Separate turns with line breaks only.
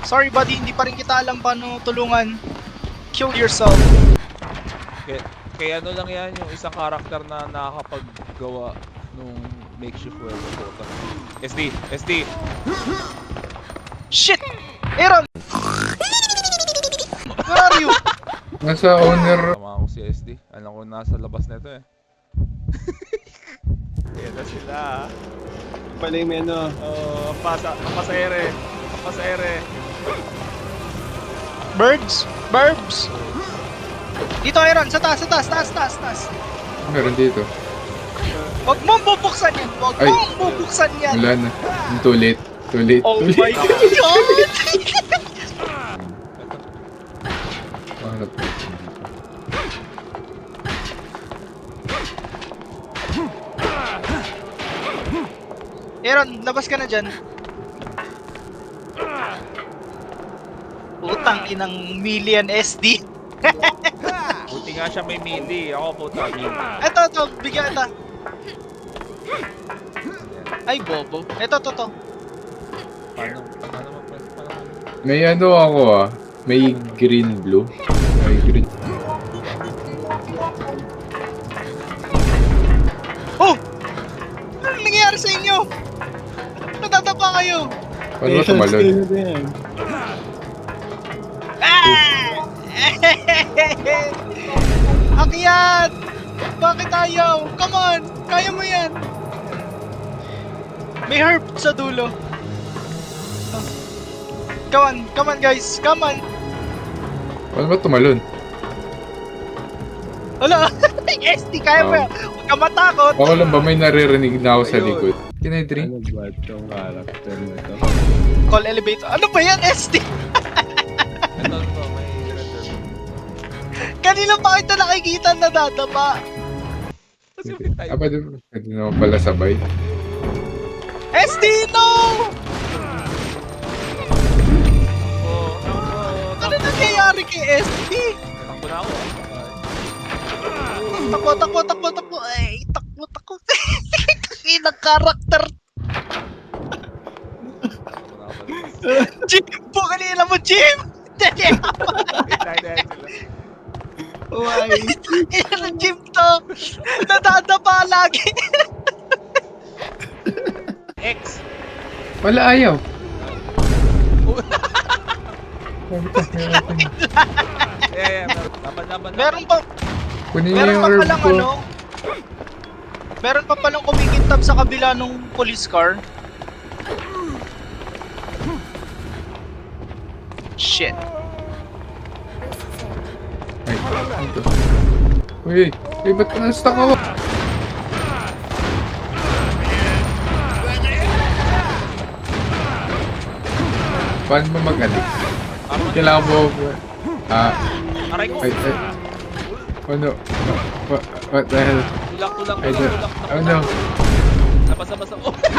Sorry buddy, hindi pa rin kita alam paano tulungan. Kill yourself.
Kaya ano lang yan, yung isang karakter na nakakapaggawa nung makeshift world. SD! SD!
Shit! Aaron! Where are you?
Nasa owner.
Tama ako si SD. Alam ko nasa labas nito eh. Yan na sila.
Pala yung meno.
Oh, ang pasaere. Ang pasaere.
Birds? Burbs? Dito Aaron, sa taas, sa taas, taas, taas, taas.
Meron dito.
Huwag mong bubuksan yan! Huwag
Ay.
mong bubuksan yan!
Wala na. Too late. Too late.
Oh
Too
my
late.
God!
Pangat.
Aaron, labas ka na dyan. Utang inang million SD.
Buti nga siya may midi. Ako puta midi.
Ito, bigyan kita. Ay, bobo. Ito.
Paano
May ano ako ah. May green blue. May green.
Oh! Anong nangyayari sa inyo? Natatapa kayo.
Paano ba tumalon?
Ah! Akyat! Bakit ayaw? Come on! Kaya mo yan! May herb sa dulo. Come on guys! Come on!
Paano ba tumalon?
Wala! SD, kaya mo yan! Huwag ka matakot!
Ako lang ba may naririnig na ako sa
Ayun.
likod? Can I drink?
Ano ba itong character na to?
Call elevator. Ano ba yan, SD?
Ito, may render.
Kanina pa kita nakikita na dadapa.
Kasi may tayo.
Pwede naman pala sabay.
SD, no! Ano nangyayari kay SD?
Takbo na ako.
Takbo. Ay, takbo. Inang karakter. Jim! Kanina mo, Jim!
Why?
Inang Jim to! Nadadapa lagi!
X!
Wala ayaw.
Yeah. Laban.
Meron pa
Kunin niyo yung herb
palang
ko.
Meron pa palang kumikintab sa kabila nung police car. Shit.
Ay, ito. Uy, ba't ka na-stuck ako? Paano mo mag-adik? Kailangan mo...
Aray ko!
Ay. Ano? What the hell?
Tulak.
I don't know.
Nabasa-basa. Oh!